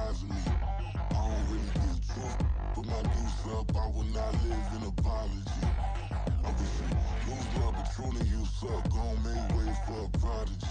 size of me. I don't really get drunk, put my deuce up, I will not live in apology. I wish you lose love, but truly you suck, gon' make way for a prodigy.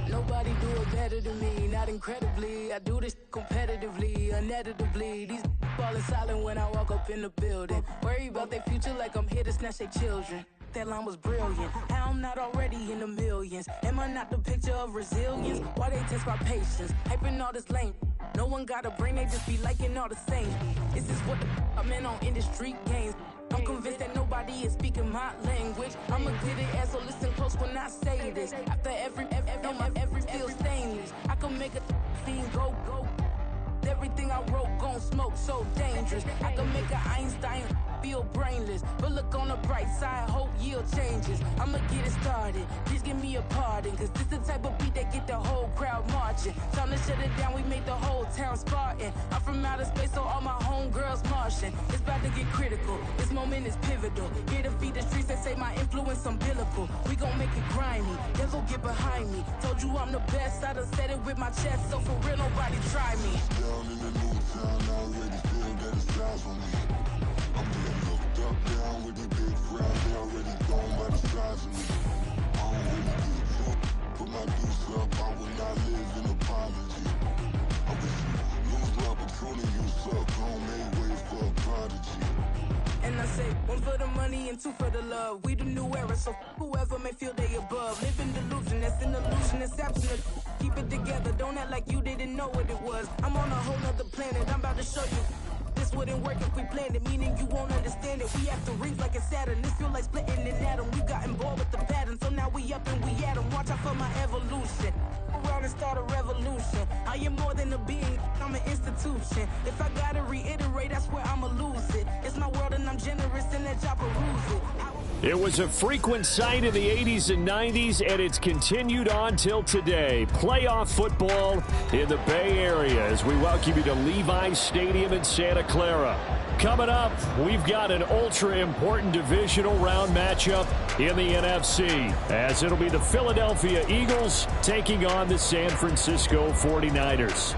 Nobody do it better than me, not incredibly. I do this competitively, uneditably. These falling silent when I walk up in the building. Worry about their future like I'm here to snatch their children. That line was brilliant. How I'm not already in the millions? Am I not the picture of resilience? Why they test my patience? Hyping all this lame. No one got a brain, they just be liking all the same. This is what the I'm in on industry games. I'm convinced that nobody is speaking my language. I'ma get it ass, so listen close when I say this. After every feel stainless. I can make a scene go. Everything I wrote gon' smoke, so dangerous. I can make a Einstein feel brainless. But look on the bright side, hope yield changes. I'ma get it started, please give me a pardon. Cause this the type of beat that get the whole crowd marching. Time to shut it down, we made the whole town Spartan. I'm from outer space, so all my homegirls Martian. It's about to get critical, this moment is pivotal. Here to feed the streets and say my influence umbilical. We gon' make it grimy, devil get behind me. Told you I'm the best, I done said it with my chest. So for real, nobody try me. Down in the new town, I already feel that it's time for me. I'm getting looked up down with the big crowd, they already gone by the size of me. I don't really get drunk, put my deuce up, I will not live in apology. I wish you lose love, but truly you suck, gon' make way for a prodigy. And I say, one for the money and two for the love. We the new era, so whoever may feel they above. Live in delusion, that's an illusion, that's absent. Keep it together, don't act like you didn't know what it was. I'm on a whole nother planet, I'm about to show you. This wouldn't work if we planned it, meaning you won't understand it. We have to rings like it's Saturn, this feel like splitting an atom. We got involved with the pattern, so now we up and we at 'em. Watch out for my evolution. Around and start a revolution. I am more than a being, I'm an institution. If I gotta reiterate, that's where I'ma lose it. It's my world and I'm generous and that y'all peruse it. It was a frequent sight in the 80s and 90s, and it's continued on till today. Playoff football in the Bay Area as we welcome you to Levi's Stadium in Santa Clara. Coming up, we've got an ultra-important divisional round matchup in the NFC, as it'll be the Philadelphia Eagles taking on the San Francisco 49ers.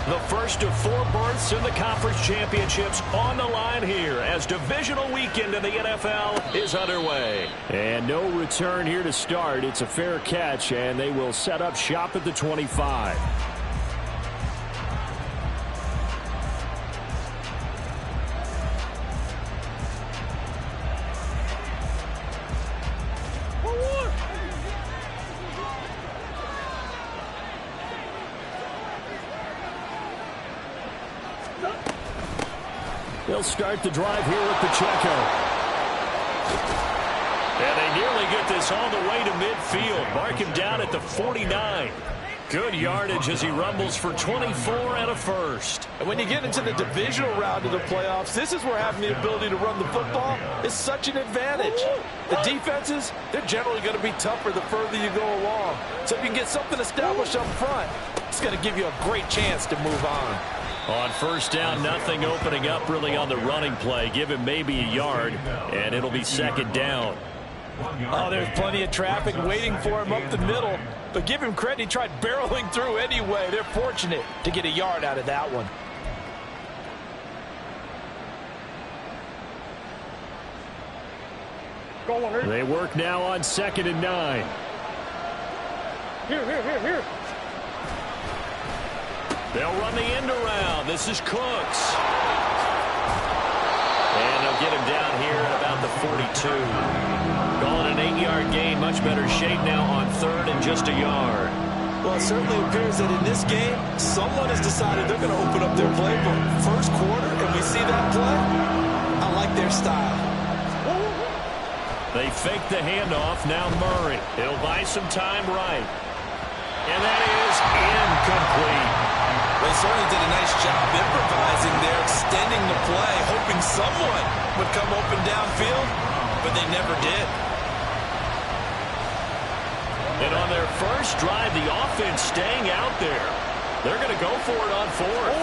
The first of 4 berths in the conference championships on the line here as divisional weekend in the NFL is underway. And no return here to start. It's a fair catch, and they will set up shop at the 25. They'll start the drive here with Pacheco. And they nearly get this all the way to midfield. Mark him down at the 49. Good yardage as he rumbles for 24 and a first. And when you get into the divisional round of the playoffs, this is where having the ability to run the football is such an advantage. The defenses, they're generally going to be tougher the further you go along. So if you can get something established up front, it's going to give you a great chance to move on. On first down, nothing opening up really on the running play. Give him maybe a yard, and it'll be second down. Oh, there's plenty of traffic waiting for him up the middle. But give him credit, he tried barreling through anyway. They're fortunate to get a yard out of that one. They work now on 2nd and 9. Here. They'll run the end around. This is Cooks. And they'll get him down here at about the 42. Calling an 8-yard gain. Much better shape now on 3rd and just a yard. Well, it certainly appears that in this game, someone has decided they're going to open up their playbook. First quarter, and we see that play. I like their style. They fake the handoff. Now Murray. He'll buy some time right. And that is incomplete. They certainly did a nice job improvising there, extending the play, hoping someone would come open downfield, but they never did. And on their first drive, the offense staying out there. They're going to go for it on 4th.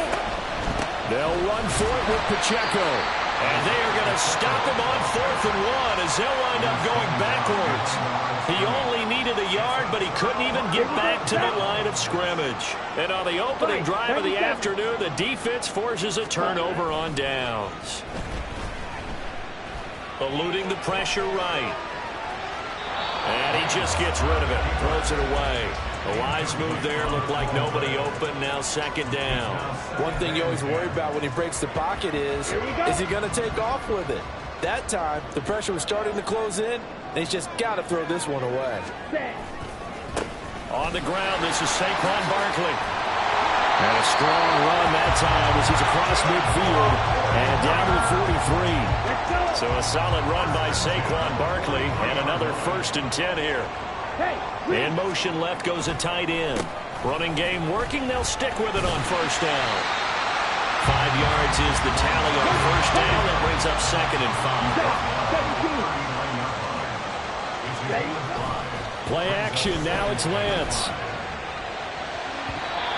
They'll run for it with Pacheco. And they are going to stop him on 4th and 1 as they'll wind up going backwards. He only needed a yard, but he couldn't even get back to the line of scrimmage. And on the opening drive of the afternoon, the defense forces a turnover on downs. Eluding the pressure right. And he just gets rid of it, throws it away. A wise move there, looked like nobody open, now second down. One thing you always worry about when he breaks the pocket is he going to take off with it? That time, the pressure was starting to close in, and he's just got to throw this one away. On the ground, this is Saquon Barkley. And a strong run that time as he's across midfield and down to the 43. So a solid run by Saquon Barkley and another 1st and 10 here. In motion left goes a tight end. Running game working. They'll stick with it on 1st down. 5 yards is the tally on 1st down. That brings up 2nd and 5. Play action. Now it's Lance.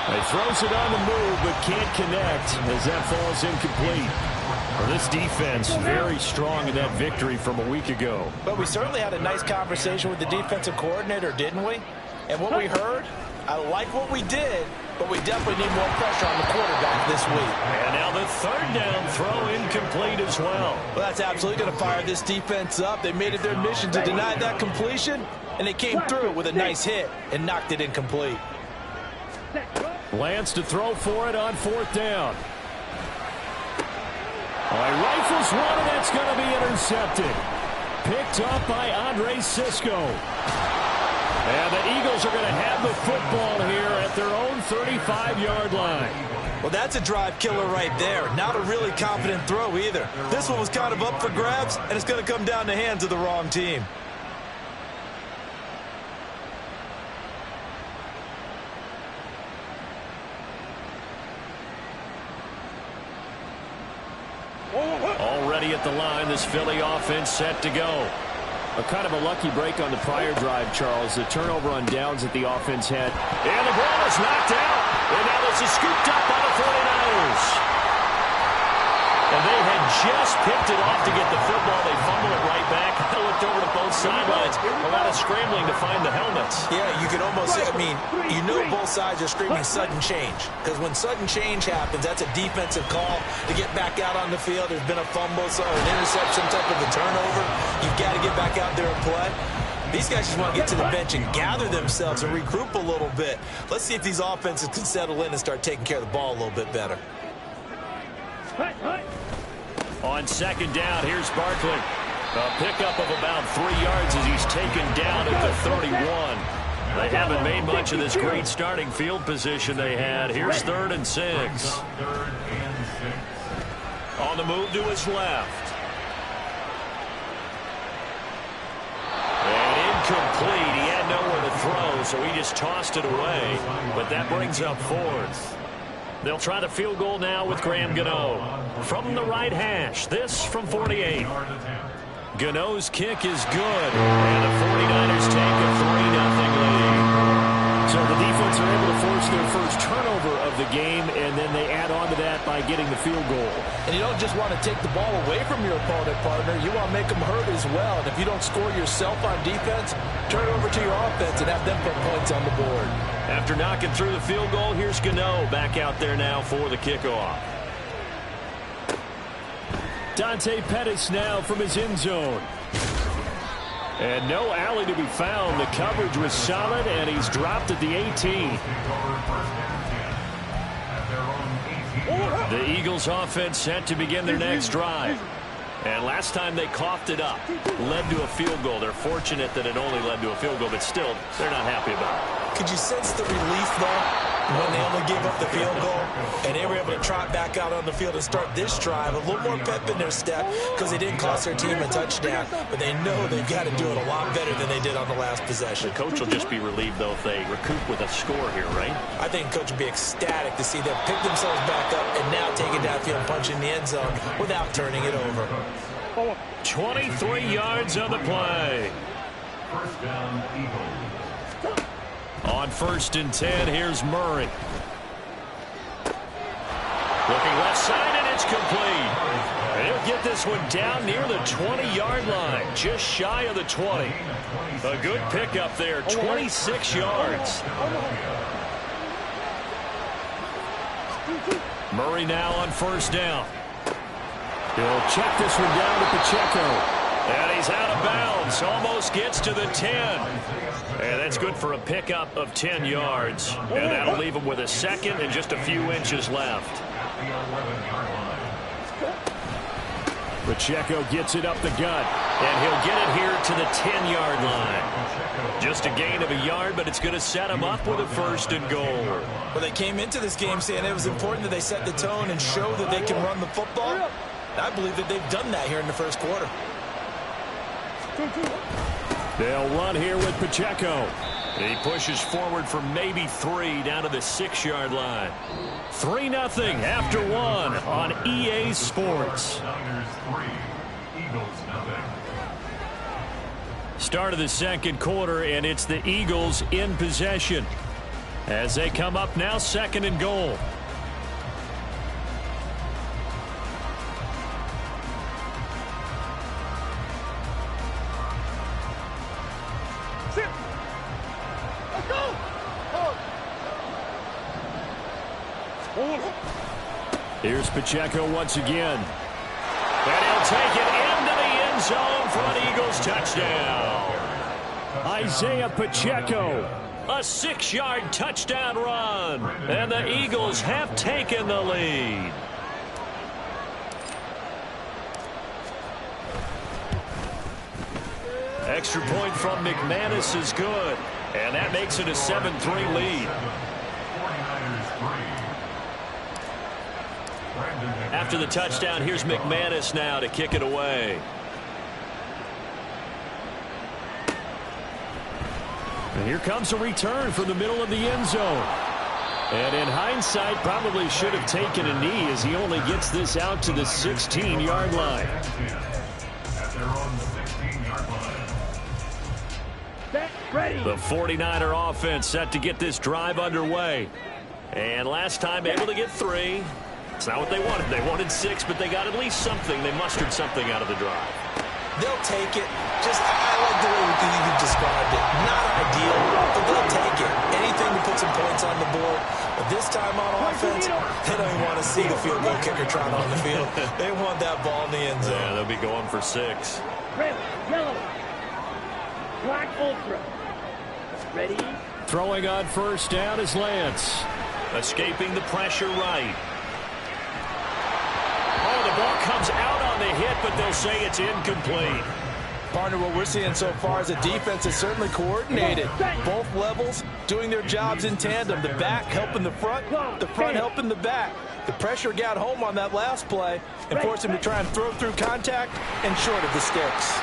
He throws it on the move but can't connect as that falls incomplete. Well, this defense very strong in that victory from a week ago. But we certainly had a nice conversation with the defensive coordinator, didn't we? And what we heard, I like what we did, but we definitely need more pressure on the quarterback this week. And now the 3rd down throw incomplete as well. Well, that's absolutely going to fire this defense up. They made it their mission to deny that completion, and they came through with a nice hit and knocked it incomplete. Lance to throw for it on 4th down. He rifles one, and that's going to be intercepted. Picked up by Andre Cisco. And the Eagles are going to have the football here at their own 35-yard line. Well, that's a drive killer right there. Not a really confident throw either. This one was kind of up for grabs, and it's going to come down the hands of the wrong team. Already at the line, this Philly offense set to go. A kind of a lucky break on the prior drive, Charles. The turnover on downs that the offense had. And the ball is knocked out. And now this is scooped up by the 49ers. And they had just picked it off to get the football. They fumble it right back. I looked over to both sidelines. A lot of scrambling to find the helmets. Yeah, you can almost, you know both sides are screaming sudden change. Because when sudden change happens, that's a defensive call to get back out on the field. There's been a fumble or an interception, type of a turnover. You've got to get back out there and play. These guys just want to get to the bench and gather themselves and regroup a little bit. Let's see if these offenses can settle in and start taking care of the ball a little bit better. On 2nd down, here's Barkley. A pickup of about 3 yards as he's taken down at the 31. They haven't made much of this great starting field position they had. Here's 3rd and 6. On the move to his left. And incomplete. He had nowhere to throw, so he just tossed it away. But that brings up 4th. They'll try the field goal now with Graham Gano. From the right hash, this from 48. Gano's kick is good. And the 49ers take a 3-0 lead. So the defense are able to force their first turnover of the game, and then they add on to that by getting the field goal. And you don't just want to take the ball away from your opponent, partner. You want to make them hurt as well. And if you don't score yourself on defense, turn it over to your offense and have them put points on the board. After knocking through the field goal, here's Gano back out there now for the kickoff. Dante Pettis now from his end zone. And no alley to be found. The coverage was solid, and he's dropped at the 18. The Eagles offense set to begin their next drive. And last time they coughed it up, led to a field goal. They're fortunate that it only led to a field goal, but still, they're not happy about it. Could you sense the relief, though, when they only gave up the field goal and they were able to trot back out on the field and start this drive? A little more pep in their step because they didn't cost their team a touchdown, but they know they've got to do it a lot better than they did on the last possession. The coach will just be relieved, though, if they recoup with a score here, right? I think the coach will be ecstatic to see them pick themselves back up and now take it downfield and punch in the end zone without turning it over. 23 yards on the play. First down, Eagles. On 1st and 10, here's Murray. Looking left side, and it's complete. And he'll get this one down near the 20-yard line, just shy of the 20. A good pickup there, 26 yards. Murray now on first down. He'll check this one down to Pacheco. And he's out of bounds, almost gets to the 10. And that's good for a pickup of 10 yards. And that'll leave him with a second and just a few inches left. Pacheco gets it up the gut, and he'll get it here to the 10-yard line. Just a gain of a yard, but it's going to set him up with a first and goal. Well, they came into this game saying it was important that they set the tone and show that they can run the football. I believe that they've done that here in the first quarter. They'll run here with Pacheco. He pushes forward for maybe 3 down to the 6-yard line. 3-0 after 1 on EA Sports. Start of the second quarter, and it's the Eagles in possession as they come up now, second and goal. Here's Pacheco once again. And he'll take it into the end zone for an Eagles touchdown. Isaiah Pacheco, a 6-yard touchdown run. And the Eagles have taken the lead. Extra point from McManus is good. And that makes it a 7-3 lead. After the touchdown, here's McManus now to kick it away. And here comes a return from the middle of the end zone. And in hindsight, probably should have taken a knee as he only gets this out to the 16-yard line. The 49er offense set to get this drive underway. And last time able to get 3. It's not what they wanted. They wanted 6, but they got at least something. They mustered something out of the drive. They'll take it. I like the way you described it. Not ideal, but they'll take it. Anything to put some points on the board. But this time on offense, they don't even want to see the field goal kicker trot on the field. They want that ball in the end zone. Yeah, they'll be going for 6. Red, yellow, black, ultra. Ready? Throwing on first down is Lance. Escaping the pressure right. Oh, the ball comes out on the hit, but they'll say it's incomplete. Partner, what we're seeing so far is the defense is certainly coordinated. Both levels doing their jobs in tandem. The back helping the front helping the back. The pressure got home on that last play and forced him to try and throw through contact and short of the sticks.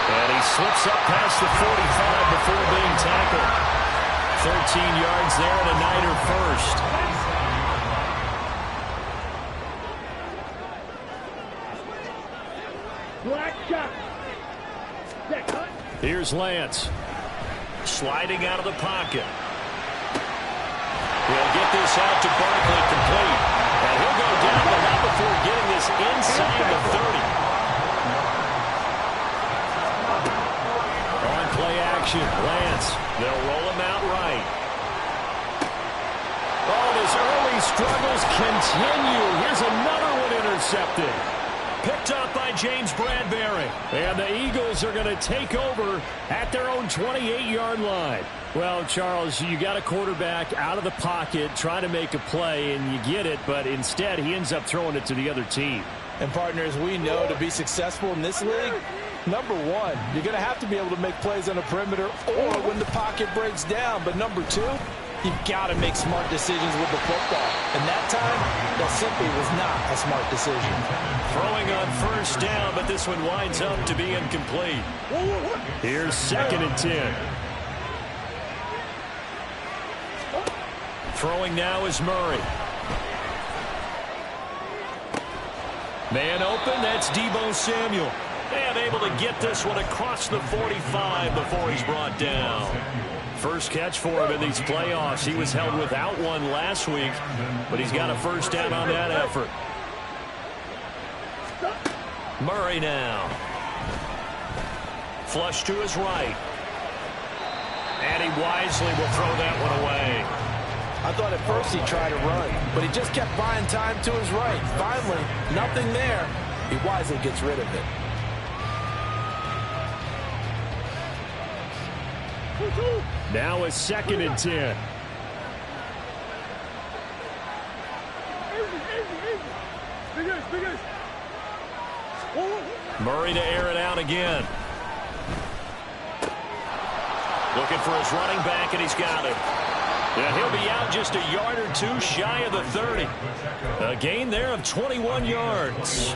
And he slips up past the 45 before being tackled. 13 yards there and a Niner first. Here's Lance. Sliding out of the pocket. He'll get this out to Barkley complete. And he'll go down, but not before getting this inside the 30. On play action, Lance. They'll roll him out right. Oh, his early struggles continue. Here's another one intercepted. Picked up by James Bradbury. And the Eagles are going to take over at their own 28-yard line. Well, Charles, you got a quarterback out of the pocket trying to make a play, and you get it, but instead he ends up throwing it to the other team. And partners, we know to be successful in this league, number one, you're going to have to be able to make plays on the perimeter or when the pocket breaks down. But number two, you've got to make smart decisions with the football. And that time, that simply was not a smart decision. Throwing on first down, but this one winds up to be incomplete. Here's 2nd and 10. Throwing now is Murray. Man open, that's Deebo Samuel. And able to get this one across the 45 before he's brought down. First catch for him in these playoffs. He was held without one last week, but he's got a first down on that effort. Murray now. Flush to his right. And he wisely will throw that one away. I thought at first he tried to run, but he just kept buying time to his right. Finally, nothing there. He wisely gets rid of it. Now a 2nd and 10. Murray to air it out again. Looking for his running back, and he's got it. And he'll be out just a yard or two shy of the 30. A gain there of 21 yards.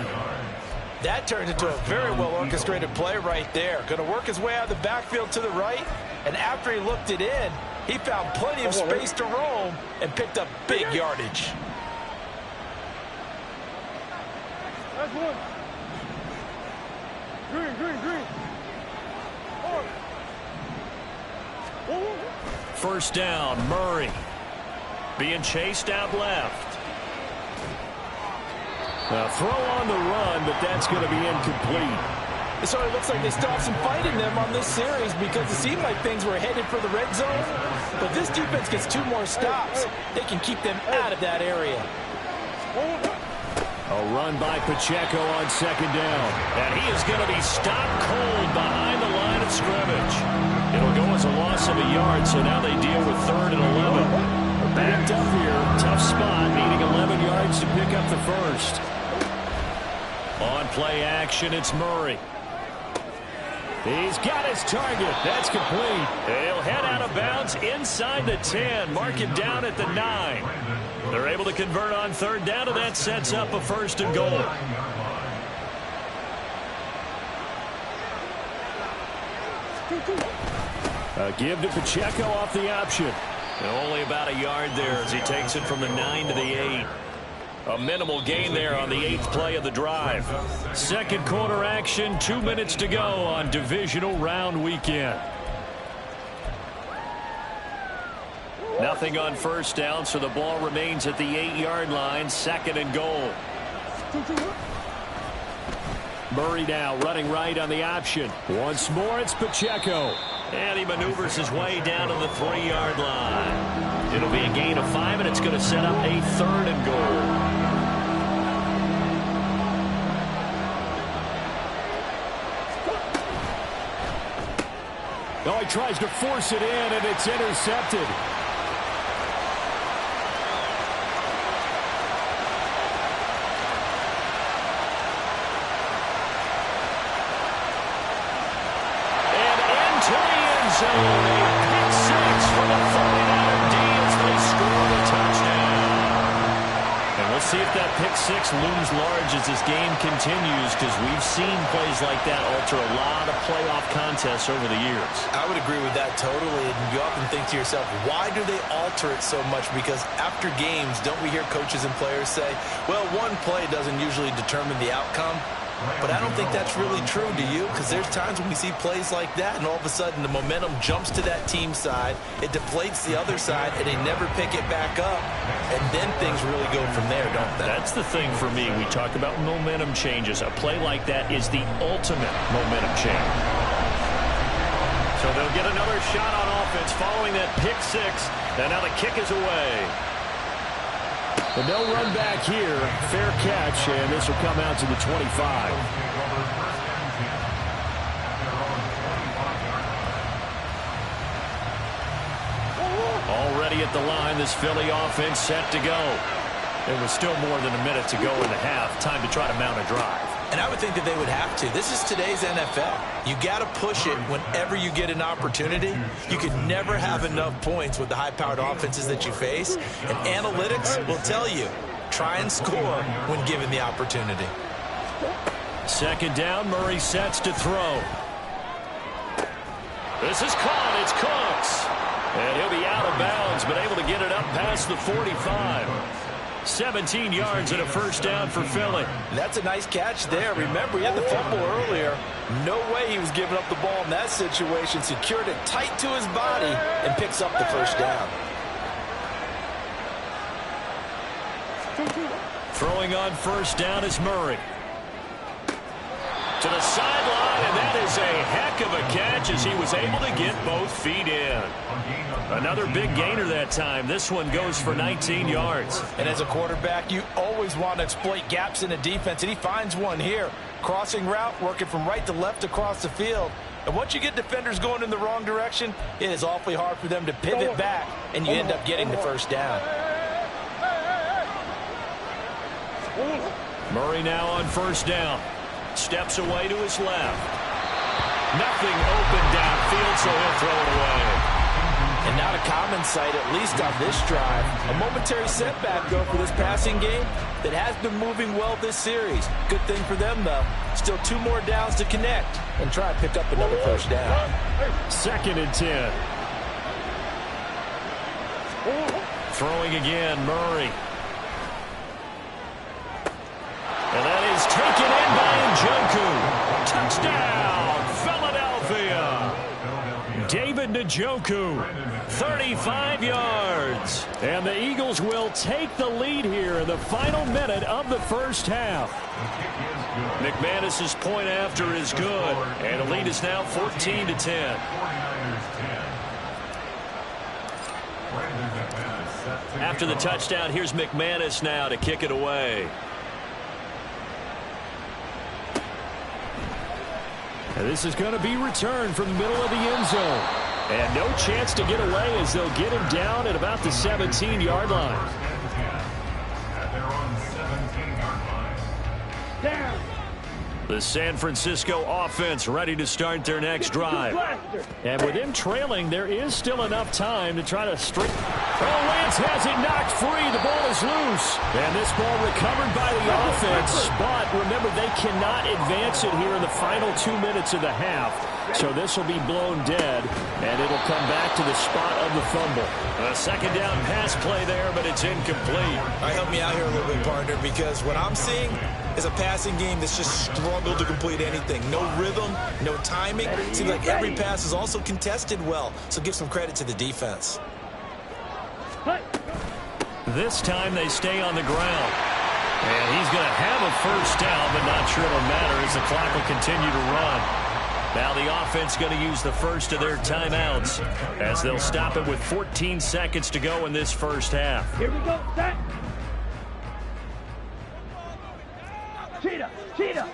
That turned into a very well-orchestrated play right there. Going to work his way out of the backfield to the right, and after he looked it in, he found plenty of space to roam and picked up big yardage. That's one. Green. First down, Murray. Being chased out left. A throw on the run, but that's going to be incomplete. It sort of looks like they still have some fight in them on this series because it seemed like things were headed for the red zone. But this defense gets 2 more stops. They can keep them out of that area. A run by Pacheco on 2nd down. And he is going to be stopped cold behind the line of scrimmage. It'll go as a loss of a yard, so now they deal with 3rd and 11. Backed up here. Tough spot, needing 11 yards to pick up the first. On play action, it's Murray. He's got his target. That's complete. He'll head out of bounds inside the 10. Mark him down at the 9. They're able to convert on 3rd down, and that sets up a 1st and goal. A give to Pacheco off the option. And only about a yard there as he takes it from the 9 to the 8. A minimal gain there on the 8th play of the drive. 2nd quarter action, 2 minutes to go on divisional round weekend. Nothing on 1st down, so the ball remains at the 8-yard line. 2nd and goal. Murray now running right on the option. Once more, it's Pacheco. And he maneuvers his way down to the 3-yard line. It'll be a gain of 5, and it's going to set up a 3rd and goal. Oh, he tries to force it in, and it's intercepted. A pick 6 for the 49er D as they score the touchdown. And we'll see if that pick 6 looms large as this game continues, because we've seen plays like that alter a lot of playoff contests over the years. I would agree with that totally. And you often think to yourself, why do they alter it so much? Because after games, don't we hear coaches and players say, well, one play doesn't usually determine the outcome? But I don't think that's really true, do you? Because there's times when we see plays like that, and all of a sudden the momentum jumps to that team side, it deflates the other side, and they never pick it back up. And then things really go from there, don't they? That's the thing for me. We talk about momentum changes. A play like that is the ultimate momentum change. So they'll get another shot on offense following that pick 6, and now the kick is away. And they'll run back here. Fair catch, and this will come out to the 25. Already at the line, this Philly offense set to go. There was still more than a minute to go in the half. Time to try to mount a drive. And I would think that they would have to. This is today's NFL. You got to push it whenever you get an opportunity. You can never have enough points with the high-powered offenses that you face. And analytics will tell you, try and score when given the opportunity. 2nd down, Murray sets to throw. This is caught. It's Cooks. And he'll be out of bounds, but able to get it up past the 45. 17 yards and a 1st down for Philly. That's a nice catch there. Remember, he had the fumble earlier. No way he was giving up the ball in that situation. Secured it tight to his body and picks up the 1st down. Throwing on 1st down is Murray. To the sideline, and that is a heck of a catch as he was able to get both feet in. Another big gainer that time. This one goes for 19 yards. And as a quarterback, you always want to exploit gaps in the defense, and he finds one here. Crossing route, working from right to left across the field. And once you get defenders going in the wrong direction, it is awfully hard for them to pivot back, and you end up getting the first down. Murray now on first down. Steps away to his left. Nothing open downfield, so he'll throw it away. And not a common sight, at least on this drive. A momentary setback, though, for this passing game that has been moving well this series. Good thing for them, though. Still 2 more downs to connect and try and pick up another first down. 2nd and 10. Throwing again, Murray. And that is taken in by Njoku. Touchdown, Philadelphia. David Njoku, 35 yards. And the Eagles will take the lead here in the final minute of the first half. McManus's point after is good. And the lead is now 14-10. After the touchdown, here's McManus now to kick it away. And this is going to be returned from the middle of the end zone. And no chance to get away as they'll get him down at about the 17-yard line. The San Francisco offense ready to start their next drive. And with them trailing, there is still enough time to try to straight. Oh, Lance has it knocked free. The ball is loose. And this ball recovered by the offense. But remember, they cannot advance it here in the final 2 minutes of the half. So this will be blown dead, and it'll come back to the spot of the fumble. A 2nd down pass play there, but it's incomplete. All right, help me out here a little bit, partner, because what I'm seeing is a passing game that's just struggled to complete anything. No rhythm, no timing. It seems like every pass is also contested well, so give some credit to the defense. This time they stay on the ground. And he's going to have a first down, but not sure it'll matter as the clock will continue to run. Now the offense going to use the first of their timeouts as they'll stop it with 14 seconds to go in this first half. Here we go, set. Cheetah.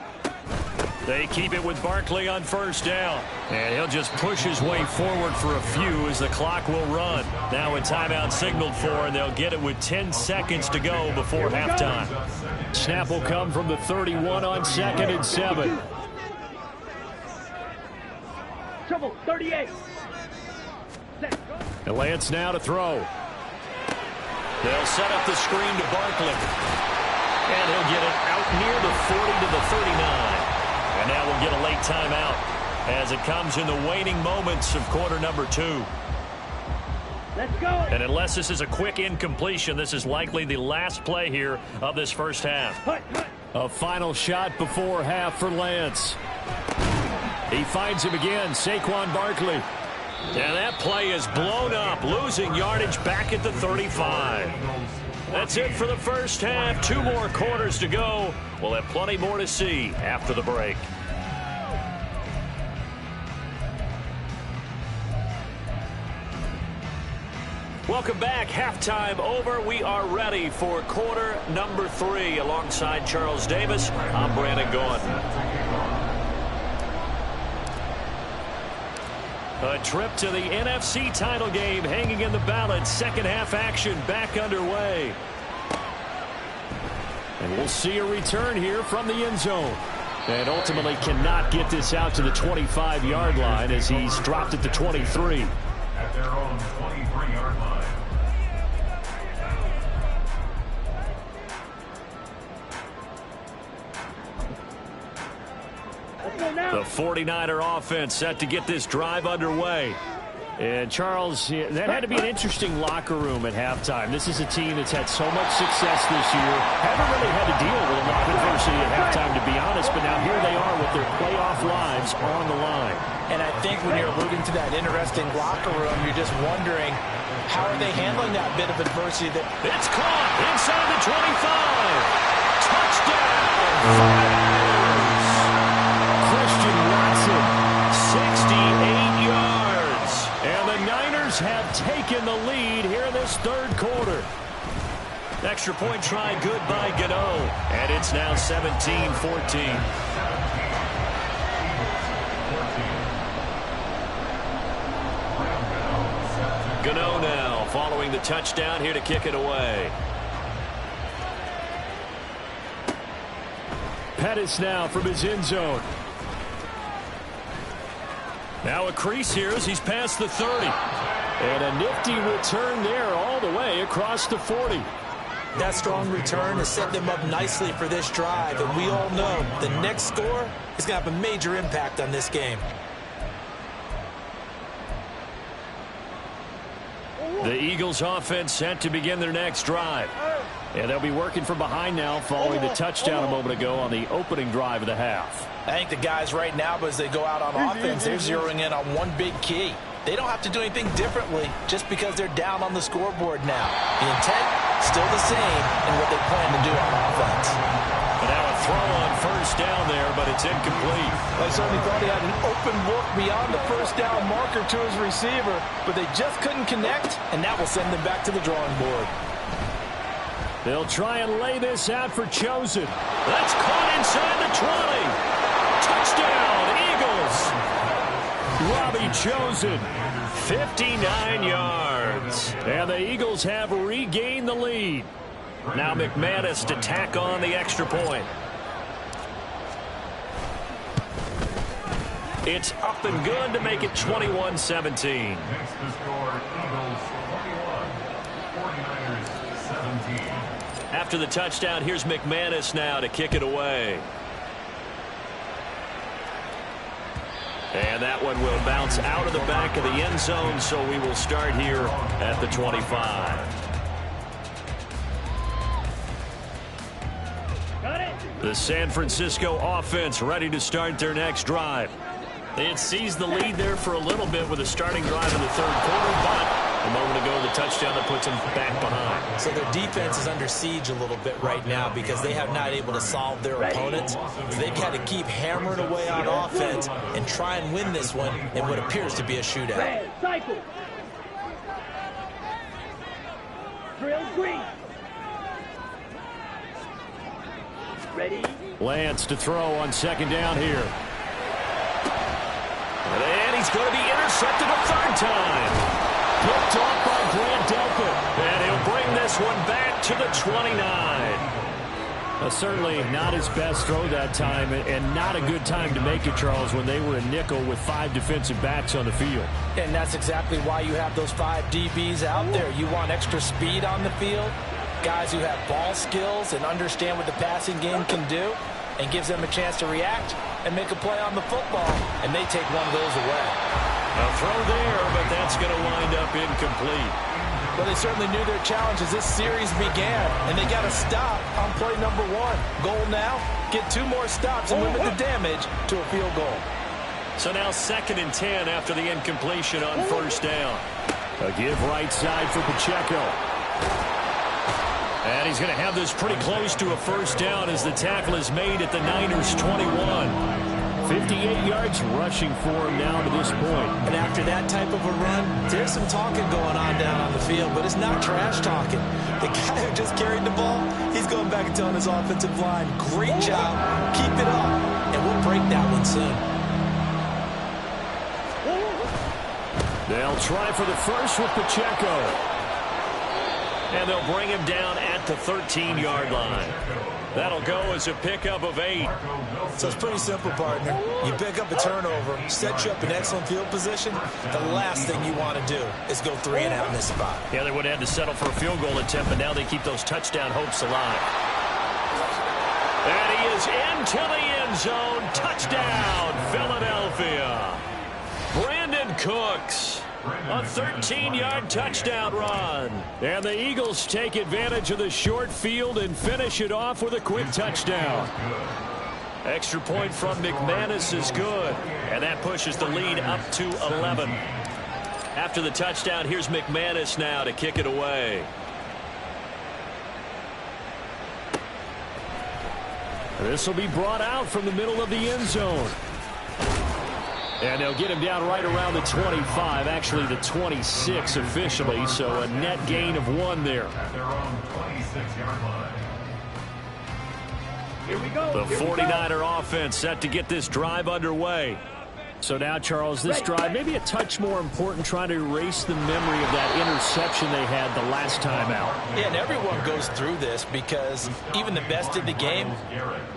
They keep it with Barkley on first down. And he'll just push his way forward for a few as the clock will run. Now a timeout signaled for, and they'll get it with 10 seconds to go before halftime. Snap will come from the 31 on 2nd and 7. Trouble, 38. And Lance now to throw. They'll set up the screen to Barkley. And he'll get it out near the 40 to the 39. And now we'll get a late timeout as it comes in the waning moments of quarter number 2. Let's go. And unless this is a quick incompletion, this is likely the last play here of this first half. A final shot before half for Lance. He finds him again, Saquon Barkley. And that play is blown up, losing yardage back at the 35. That's it for the first half. 2 more quarters to go. We'll have plenty more to see after the break. Welcome back. Halftime over. We are ready for quarter number 3. Alongside Charles Davis, I'm Brandon Gaudin. A trip to the NFC title game hanging in the balance. Second half action back underway. And we'll see a return here from the end zone. And ultimately cannot get this out to the 25-yard line as he's dropped at the 23. At their own 23-yard line. The 49er offense set to get this drive underway. And Charles, that had to be an interesting locker room at halftime. This is a team that's had so much success this year. Haven't really had to deal with a lot of adversity at halftime, to be honest. But now here they are with their playoff lives on the line. And I think when you're alluding to that interesting locker room, you're just wondering, how are they handling that bit of adversity? It's caught inside the 25. Touchdown. have taken the lead here in this third quarter. Extra point try good by Gano. And it's now 17-14. Gano now following the touchdown here to kick it away. Pettis now from his end zone. Now a crease here as he's past the 30. And a nifty return there all the way across the 40. That strong return has set them up nicely for this drive, and we all know the next score is going to have a major impact on this game. The Eagles offense set to begin their next drive. And they'll be working from behind now following the touchdown a moment ago on the opening drive of the half. I think the guys right now, as they go out on offense, they're zeroing in on one big key. They don't have to do anything differently just because they're down on the scoreboard now. The intent, still the same in what they plan to do on offense. And now a throw on first down there, but it's incomplete. I certainly thought he had an open look beyond the first down marker to his receiver, but they just couldn't connect, and that will send them back to the drawing board. They'll try and lay this out for Chosen. That's caught inside the 20. Touchdown, Eagles. Robbie Chosen, 59 yards. And the Eagles have regained the lead. Now McManus to tack on the extra point. It's up and good to make it 21-17. Next to score, Eagles 21, 49ers 17. After the touchdown, here's McManus now to kick it away. And that one will bounce out of the back of the end zone, so we will start here at the 25. The San Francisco offense ready to start their next drive. They had seized the lead there for a little bit with a starting drive in the third quarter, but a moment ago the touchdown that puts them back behind. So their defense is under siege a little bit right now because they have not able to solve their opponents. So they've got to keep hammering away on offense and try and win this one in what appears to be a shootout. Cycle. Drill green. Ready? Lance to throw on second down here. And he's going to be intercepted a third time. Picked off by Grant Delpit. And he'll bring this one back to the 29. Certainly not his best throw that time, and not a good time to make it, Charles, when they were a nickel with 5 defensive backs on the field. And that's exactly why you have those 5 DBs out there. You want extra speed on the field, guys who have ball skills and understand what the passing game can do, and gives them a chance to react and make a play on the football, and they take one of those away. A throw there, but that's going to wind up incomplete. Well, they certainly knew their challenge as this series began, and they got to stop on play number 1. Goal now, get 2 more stops and limit the damage to a field goal. So now 2nd and 10 after the incompletion on first down. A give right side for Pacheco. And he's going to have this pretty close to a first down as the tackle is made at the Niners' 21. 58 yards rushing for him now to this point. And after that type of a run, there's some talking going on down on the field, but it's not trash talking. The guy who just carried the ball, he's going back and telling his offensive line, great job, keep it up, and we'll break that one soon. They'll try for the first with Pacheco. And they'll bring him down at the 13-yard line. That'll go as a pickup of 8. So it's pretty simple, partner. You pick up a turnover, set you up in excellent field position. The last thing you want to do is go 3 and out in this spot. Yeah, they would have had to settle for a field goal attempt, but now they keep those touchdown hopes alive. And he is into the end zone. Touchdown, Philadelphia. Brandon Cooks. A 13-yard touchdown run. And the Eagles take advantage of the short field and finish it off with a quick touchdown. Extra point from McManus is good. And that pushes the lead up to 11. After the touchdown, here's McManus now to kick it away. This will be brought out from the middle of the end zone. And they'll get him down right around the 25, actually the 26 officially, so a net gain of 1 there. At their own 26-yard line. Here we go. The 49er offense set to get this drive underway. So now, Charles, this drive maybe a touch more important, trying to erase the memory of that interception they had the last time out. Yeah, and everyone goes through this because even the best in the game,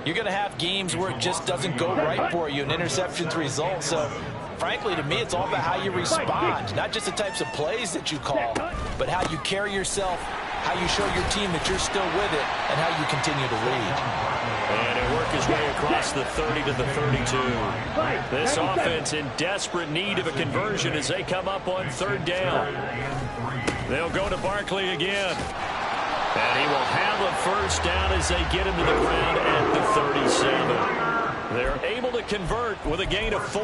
you're going to have games where it just doesn't go right for you, and interceptions result. So, frankly, to me, it's all about how you respond, not just the types of plays that you call, but how you carry yourself, how you show your team that you're still with it, and how you continue to lead. And it worked his way across the 30 to the 32. This offense in desperate need of a conversion as they come up on 3rd down. They'll go to Barkley again. And he will have a 1st down as they get him to the ground at the 37. They're able to convert with a gain of 4.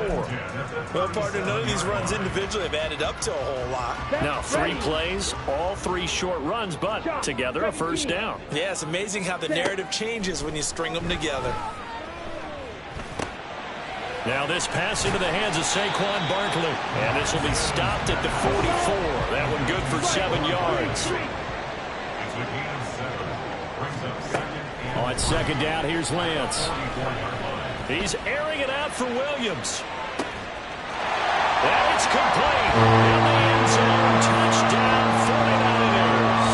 Well, partner, none of these runs individually have added up to a whole lot. Now 3 plays, all 3 short runs, but together a 1st down. Yeah, it's amazing how the narrative changes when you string them together. Now this pass into the hands of Saquon Barkley. And this will be stopped at the 44. That one good for 7 yards. It's a gain of 7. Brings up 2nd and On 2nd down, here's Lance. 44-yard line. He's airing it out for Williams. And it's complete. In the end zone, touchdown 49ers.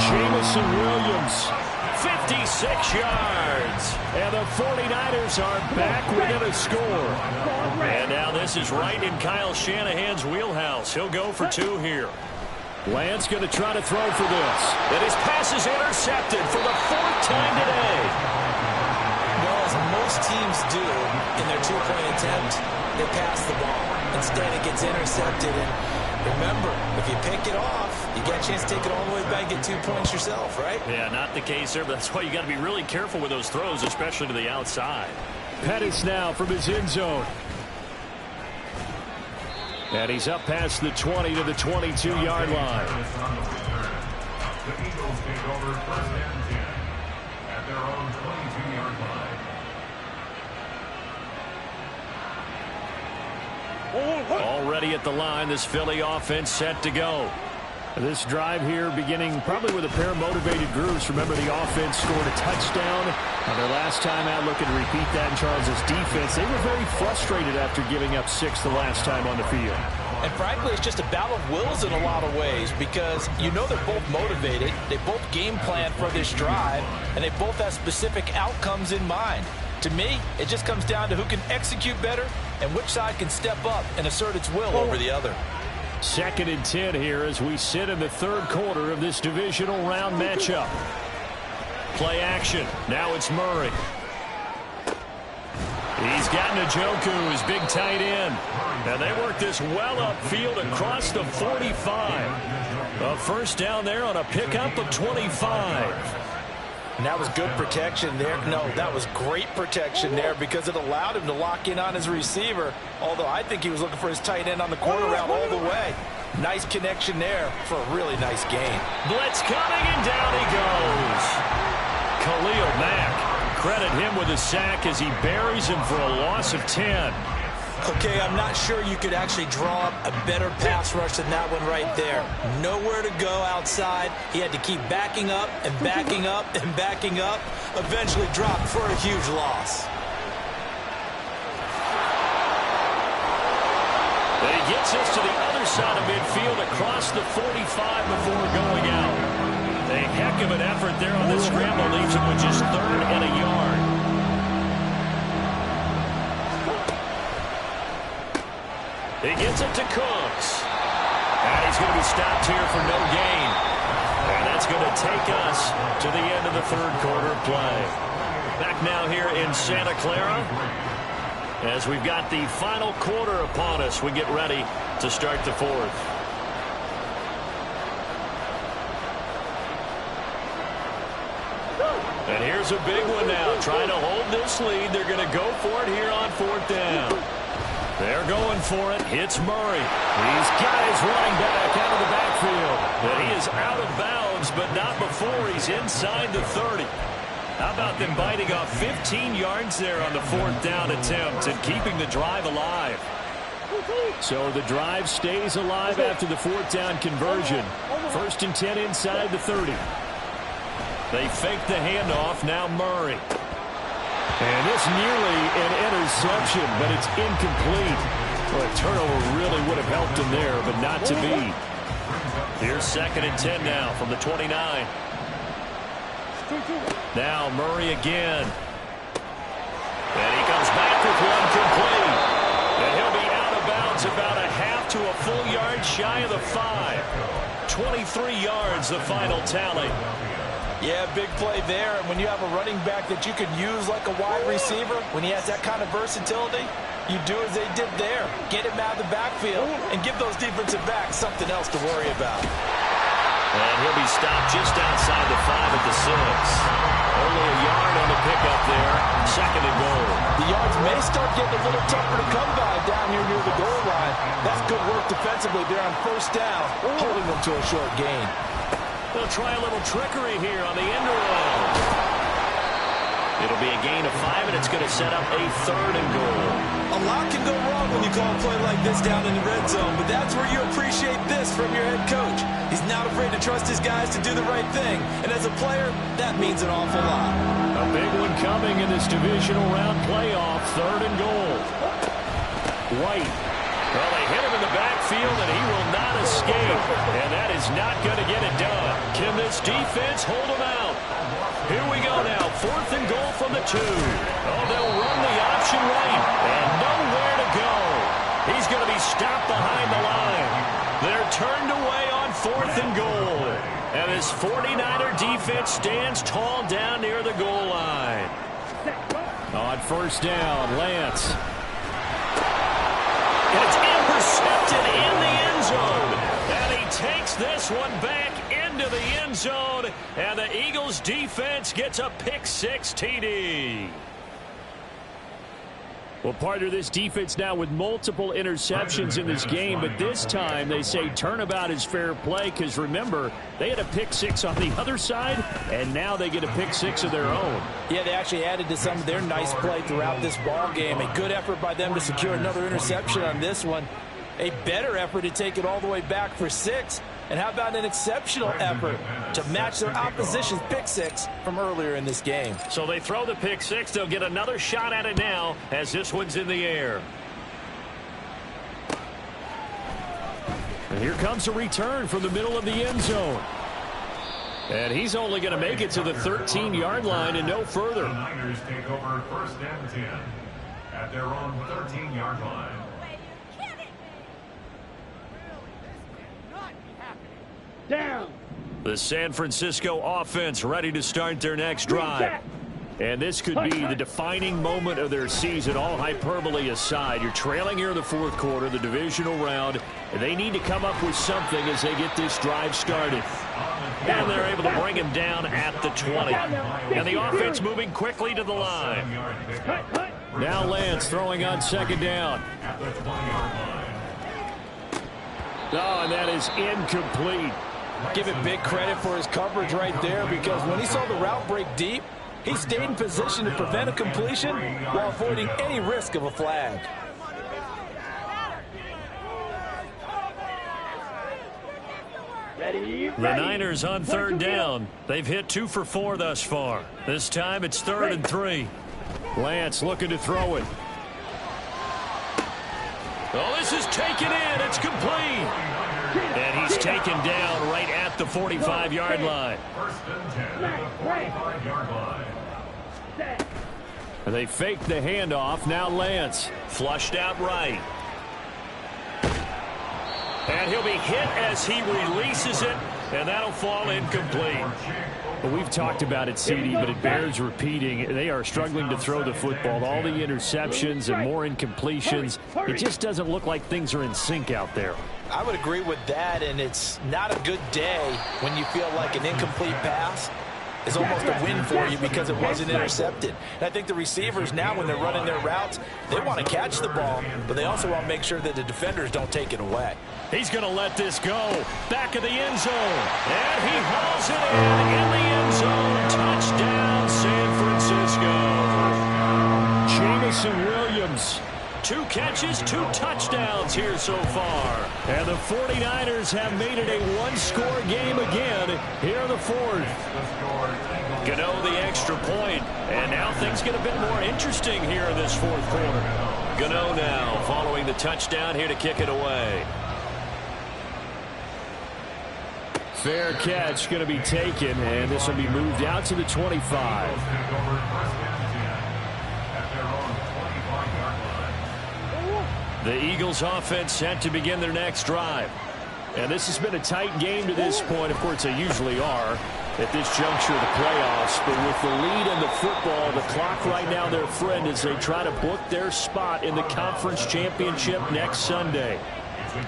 Jamison Williams, 56 yards. And the 49ers are back within a score. And now this is right in Kyle Shanahan's wheelhouse. He'll go for 2 here. Lance going to try to throw for this. And his pass is intercepted for the 4th time today. Well, as most teams do in their 2-point attempt, they pass the ball. Instead, it gets intercepted. And remember, if you pick it off, you get a chance to take it all the way back and get 2 points yourself, right? Yeah, not the case there, but that's why you got to be really careful with those throws, especially to the outside. Pettis now from his end zone. And he's up past the 20 to the 22-yard line. The Eagles take over 1st and 10 at their own 22-yard line. Already at the line, this Philly offense set to go. This drive here beginning probably with a pair of motivated groups. Remember, the offense scored a touchdown on their last time out. Looking to repeat that in Charles's defense. They were very frustrated after giving up 6 the last time on the field. And frankly, it's just a battle of wills in a lot of ways because you know they're both motivated. They both game plan for this drive, and they both have specific outcomes in mind. To me, it just comes down to who can execute better and which side can step up and assert its will over the other. 2nd and 10 here as we sit in the 3rd quarter of this divisional round matchup. Play action. Now it's Murray. He's got Njoku, his big tight end. And they work this well upfield across the 45. A 1st down there on a pickup of 25. And that was good protection there. No, that was great protection there because it allowed him to lock in on his receiver. Although I think he was looking for his tight end on the corner route all the way. Nice connection there for a really nice gain. Blitz coming, and down he goes. Khalil Mack, credit him with a sack as he buries him for a loss of 10. Okay, I'm not sure you could actually draw up a better pass rush than that one right there. Nowhere to go outside. He had to keep backing up and backing up and backing up. Eventually dropped for a huge loss. He gets us to the other side of midfield across the 45 before going out. A heck of an effort there on the scramble leaves him with just 3rd and a yard. He gets it to Cooks. And he's going to be stopped here for no gain. And that's going to take us to the end of the 3rd quarter play. Back now here in Santa Clara as we've got the final quarter upon us. We get ready to start the 4th. And here's a big one now. Trying to hold this lead. They're going to go for it here on 4th down. They're going for it. It's Murray. He's got his running back out of the backfield. And he is out of bounds, but not before he's inside the 30. How about them biting off 15 yards there on the 4th down attempt and keeping the drive alive? So the drive stays alive after the 4th down conversion. 1st and 10 inside the 30. They fake the handoff. Now Murray. And this nearly an interception, but it's incomplete. Well, a turnover really would have helped him there, but not to be. Here's 2nd and 10 now from the 29. Now Murray again. And he comes back with one complete. And he'll be out of bounds about a half to a full yard shy of the 5. 23 yards, the final tally. Yeah, big play there. And when you have a running back that you can use like a wide receiver, when he has that kind of versatility, you do as they did there. Get him out of the backfield and give those defensive backs something else to worry about. And he'll be stopped just outside the 5 at the 6. Only a yard on the pickup there. 2nd and goal. The yards may start getting a little tougher to come by down here near the goal line. That's good work defensively there on 1st down, holding them to a short gain. They'll try a little trickery here on the end around. It'll be a gain of 5, and it's going to set up a 3rd and goal. A lot can go wrong when you call a play like this down in the red zone, but that's where you appreciate this from your head coach. He's not afraid to trust his guys to do the right thing, and as a player, that means an awful lot. A big one coming in this divisional round playoff, 3rd and goal. White. Well, they hit him in the backfield, and he will not escape, and that is not going to get it done. Can this defense hold him out? Here we go now, 4th and goal from the 2. Oh, they'll run the option right, and nowhere to go. He's going to be stopped behind the line. They're turned away on 4th and goal, and this 49er defense stands tall down near the goal line. On 1st down, Lance. It's intercepted in the end zone. And he takes this one back into the end zone. And the Eagles defense gets a pick-6 TD. Well, part of this defense now with multiple interceptions in this game, but this time they say turnabout is fair play because, remember, they had a pick-6 on the other side, and now they get a pick-6 of their own. Yeah, they actually added to some of their nice play throughout this ball game. A good effort by them to secure another interception on this one. A better effort to take it all the way back for 6. And how about an exceptional effort to match their opposition's pick-6 from earlier in this game? So they throw the pick-6. They'll get another shot at it now as this one's in the air. And here comes a return from the middle of the end zone. And he's only going to make it to the 13-yard line and no further. The Niners take over 1st and 10 at their own 13-yard line. Down. The San Francisco offense ready to start their next drive. And this could be the defining moment of their season, all hyperbole aside. You're trailing here in the 4th quarter, the divisional round. And they need to come up with something as they get this drive started. And they're able to bring him down at the 20. And the offense moving quickly to the line. Now Lance throwing on 2nd down. Oh, and that is incomplete. Give it big credit for his coverage right there, because when he saw the route break deep, he stayed in position to prevent a completion while avoiding any risk of a flag. Ready. The Niners on 3rd down. They've hit 2 for 4 thus far. This time it's 3rd and 3. Lance looking to throw it. Oh, this is taken in. It's complete. And he's taken down right at the 45-yard line. 1st and 10 at the 45-yard line. And they fake the handoff. Now Lance flushed out right. And he'll be hit as he releases it, and that'll fall incomplete. Well, we've talked about it, CD, but it bears repeating. They are struggling to throw the football. All the interceptions and more incompletions. It just doesn't look like things are in sync out there. I would agree with that, and it's not a good day when you feel like an incomplete pass is almost a win for you because it wasn't intercepted. And I think the receivers now, when they're running their routes, they want to catch the ball, but they also want to make sure that the defenders don't take it away. He's going to let this go. Back of the end zone. And he hauls it in the end zone. Touchdown, San 2 catches, 2 touchdowns here so far. And the 49ers have made it a one-score game again here in the 4th. Gano the extra point, and now things get a bit more interesting here in this 4th quarter. Gano now following the touchdown here to kick it away. Fair catch going to be taken, and this will be moved out to the 25. The Eagles offense set to begin their next drive. And this has been a tight game to this point. Of course, they usually are at this juncture of the playoffs. But with the lead in the football, the clock right now their friend as they try to book their spot in the conference championship next Sunday.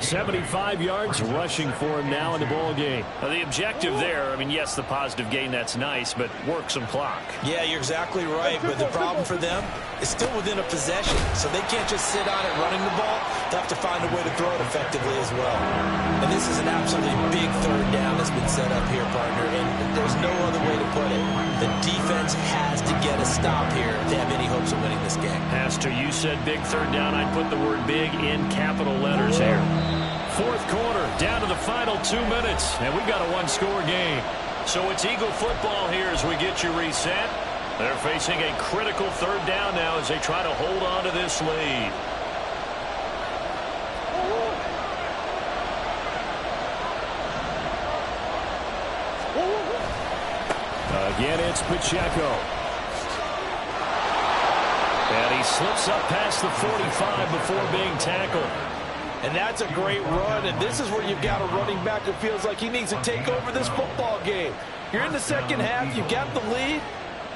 75 yards rushing for him now in the ball game. The objective there, I mean, yes, the positive gain, that's nice, but work some clock. Yeah, you're exactly right, but the problem for them is still within a possession, so they can't just sit on it running the ball. They have to find a way to throw it effectively as well. And this is an absolutely big 3rd down that's been set up here, partner, and there's no other way to put it. The defense has to get a stop here if they have any hopes of winning this game. Pastor, you said big 3rd down. I'd put the word big in capital letters here. 4th quarter, down to the final 2 minutes, and we've got a one-score game. So it's Eagle football here as we get you reset. They're facing a critical 3rd down now as they try to hold on to this lead. Again, it's Pacheco. And he slips up past the 45 before being tackled. And that's a great run, and this is where you've got a running back who feels like he needs to take over this football game. You're in the second half, you got the lead,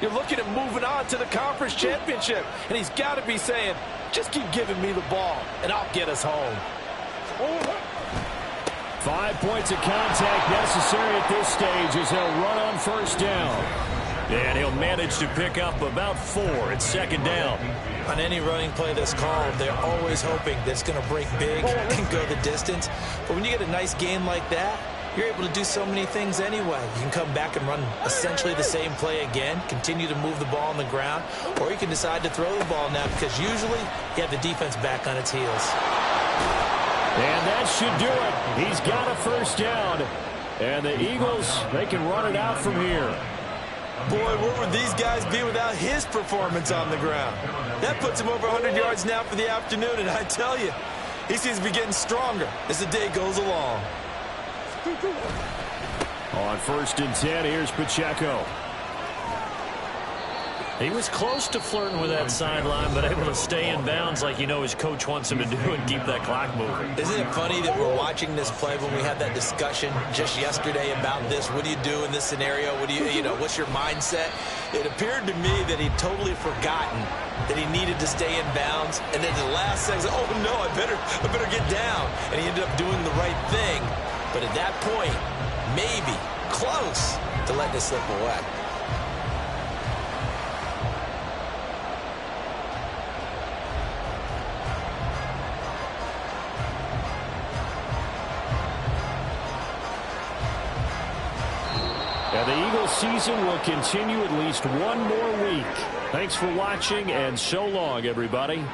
you're looking at moving on to the conference championship, and he's got to be saying, just keep giving me the ball, and I'll get us home. 5 points of contact necessary at this stage as they'll run on 1st down. And he'll manage to pick up about 4 at 2nd down. On any running play that's called, they're always hoping that it's going to break big and go the distance. But when you get a nice gain like that, you're able to do so many things anyway. You can come back and run essentially the same play again, continue to move the ball on the ground, or you can decide to throw the ball now because usually you have the defense back on its heels. And that should do it. He's got a 1st down. And the Eagles, they can run it out from here. Boy, where would these guys be without his performance on the ground? That puts him over 100 yards now for the afternoon, and I tell you, he seems to be getting stronger as the day goes along. On 1st and 10, here's Pacheco. He was close to flirting with that sideline, but able to stay in bounds like you know his coach wants him to do and keep that clock moving. Isn't it funny that we're watching this play when we had that discussion just yesterday about this? What do you do in this scenario? What do you know, what's your mindset? It appeared to me that he'd totally forgotten that he needed to stay in bounds, and then the last second, oh no, I better get down. And he ended up doing the right thing. But at that point, maybe close to letting it slip away. And the Eagles season will continue at least one more week. Thanks for watching, and so long, everybody.